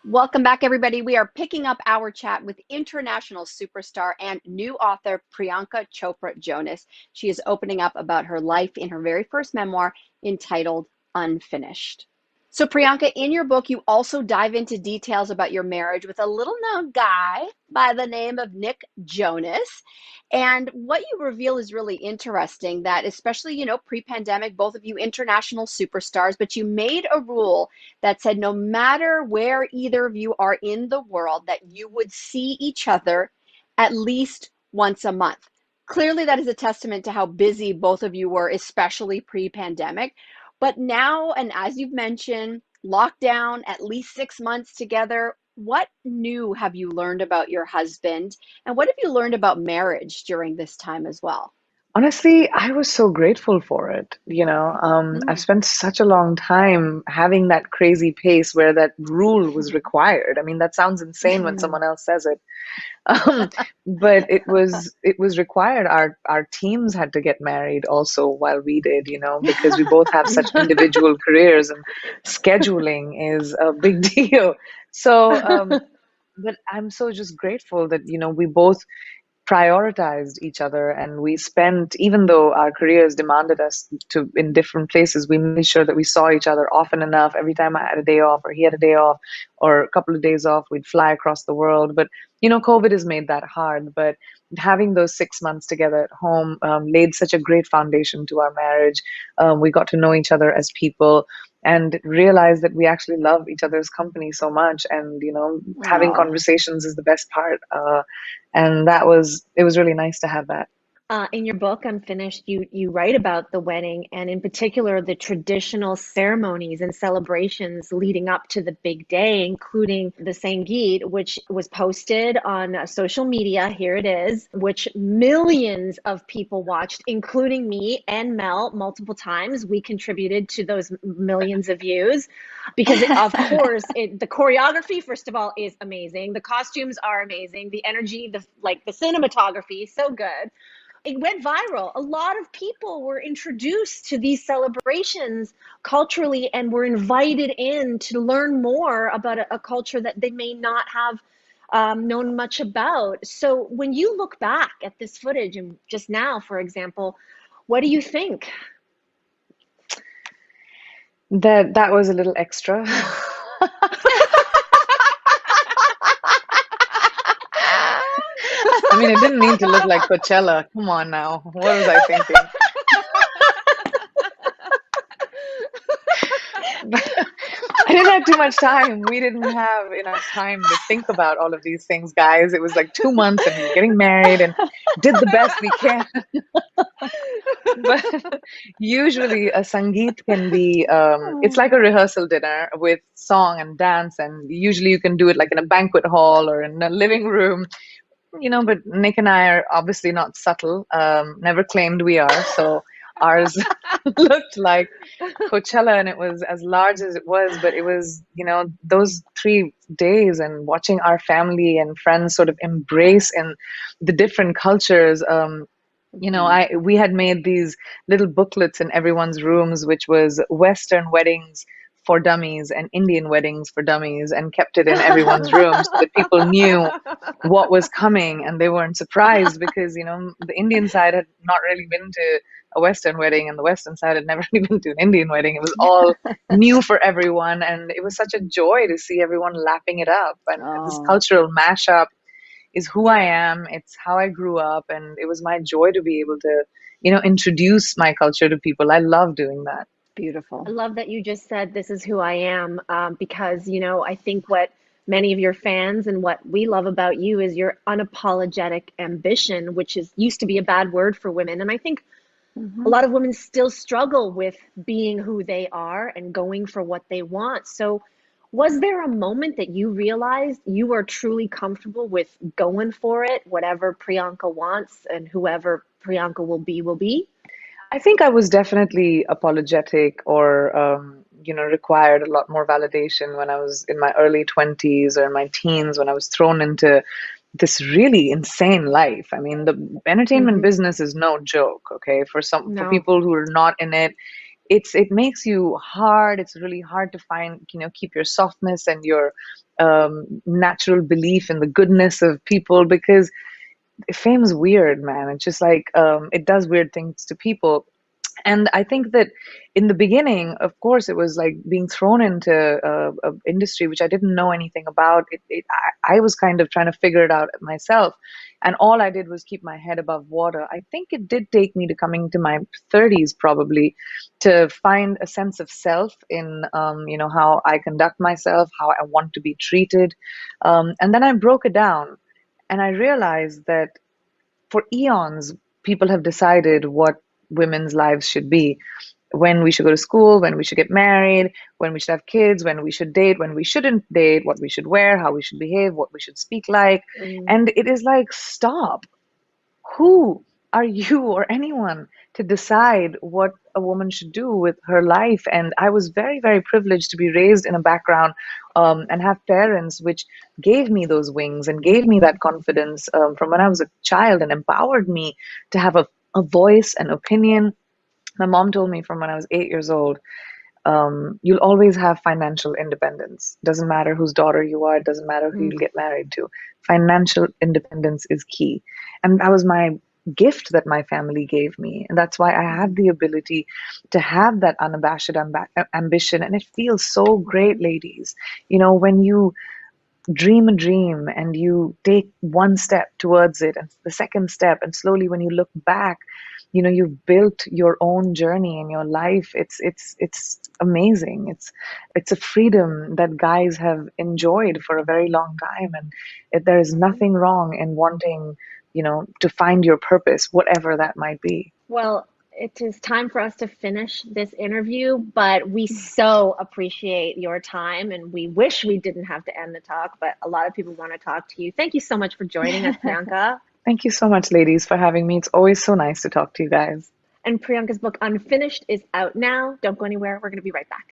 Welcome back, everybody. We are picking up our chat with international superstar and new author Priyanka Chopra Jonas. She is opening up about her life in her very first memoir entitled Unfinished. So, Priyanka, in your book, you also dive into details about your marriage with a little known guy by the name of Nick Jonas. And what you reveal is really interesting that, especially, pre pandemic, both of you international superstars, but you made a rule that said no matter where either of you are in the world, that you would see each other at least once a month. Clearly, that is a testament to how busy both of you were, especially pre pandemic. But now, and as you've mentioned, lockdown, at least 6 months together. What new have you learned about your husband? And what have you learned about marriage during this time as well? Honestly, I was so grateful for it. I've Mm. spent such a long time having that crazy pace where that rule was required. I mean, that sounds insane when someone else says it. Um, but it was required. Our teams had to get married also while we did, because we both have such individual careers and scheduling is a big deal. So, but I'm so just grateful that, we both prioritized each other and we spent, even though our careers demanded us to in different places, we made sure that we saw each other often enough. Every time I had a day off or he had a day off or a couple of days off, we'd fly across the world. But COVID has made that hard, but having those 6 months together at home laid such a great foundation to our marriage. We got to know each other as people and realized that we actually love each other's company so much, and having Oh. conversations is the best part. And it was really nice to have that. In your book, Unfinished, you write about the wedding and in particular the traditional ceremonies and celebrations leading up to the big day, including the Sangeet, which was posted on social media. Here it is, which millions of people watched, including me and Mel multiple times. We contributed to those millions of views because, of course, the choreography, first of all, is amazing. The costumes are amazing. The energy, the cinematography, so good. It went viral. A lot of people were introduced to these celebrations culturally and were invited in to learn more about a culture that they may not have known much about. So when you look back at this footage and just now, for example, what do you think? That was a little extra. I mean, it didn't need to look like Coachella. Come on now. What was I thinking? I didn't have too much time. We didn't have enough time to think about all of these things, guys. It was like 2 months and we were getting married and did the best we can. But usually a Sangeet can be, it's like a rehearsal dinner with song and dance, and usually you can do it like in a banquet hall or in a living room, but Nick and I are obviously not subtle, never claimed we are. So ours looked like Coachella, and it was as large as it was, but it was, those 3 days and watching our family and friends sort of embrace in the different cultures. We had made these little booklets in everyone's rooms, which was Western weddings for dummies and Indian weddings for dummies, and kept it in everyone's room so that people knew what was coming and they weren't surprised, because the Indian side had not really been to a Western wedding and the Western side had never really been to an Indian wedding. It was all new for everyone, and it was such a joy to see everyone lapping it up. And this Oh. cultural mashup is who I am. It's how I grew up, and it was my joy to be able to, introduce my culture to people. I love doing that. I Beautiful. love that you just said this is who I am, because, I think what many of your fans and what we love about you is your unapologetic ambition, which is used to be a bad word for women. And I think a Hmm. lot of women still struggle with being who they are and going for what they want. So, was there a moment that you realized you are truly comfortable with going for it, whatever Priyanka wants and whoever Priyanka will be, will be? I think I was definitely apologetic, or required a lot more validation when I was in my early 20s or in my teens, when I was thrown into this really insane life. I mean, the entertainment Hmm. business is no joke, okay? For No. people who are not in it, it makes you hard. It's really hard to find, keep your softness and your natural belief in the goodness of people, because fame's weird, man. It's just like, it does weird things to people. And I think that in the beginning, of course, it was like being thrown into a industry which I didn't know anything about. I was kind of trying to figure it out myself, and all I did was keep my head above water. I think it did take me to coming to my 30s probably to find a sense of self in, how I conduct myself, how I want to be treated, and then I broke it down, and I realized that for eons, people have decided what women's lives should be, when we should go to school, when we should get married, when we should have kids, when we should date, when we shouldn't date, what we should wear, how we should behave, what we should speak like. Mm. And it is like, stop. Who are you or anyone to decide what a woman should do with her life? And I was very, very privileged to be raised in a background, and have parents which gave me those wings and gave me that confidence, from when I was a child, and empowered me to have a voice, an opinion. My mom told me from when I was 8 years old, you'll always have financial independence. Doesn't matter whose daughter you are, it doesn't matter who Mm. you'll get married to. Financial independence is key. And that was my gift that my family gave me. And that's why I had the ability to have that unabashed ambition. And it feels so great, ladies. When you dream a dream and you take one step towards it and the second step, and slowly when you look back, you've built your own journey in your life. It's amazing. It's a freedom that guys have enjoyed for a very long time, and there is nothing wrong in wanting, to find your purpose, whatever that might be. Well, it is time for us to finish this interview, but we so appreciate your time and we wish we didn't have to end the talk, but a lot of people want to talk to you. Thank you so much for joining us, Priyanka. Thank you so much, ladies, for having me. It's always so nice to talk to you guys. And Priyanka's book, Unfinished, is out now. Don't go anywhere. We're going to be right back.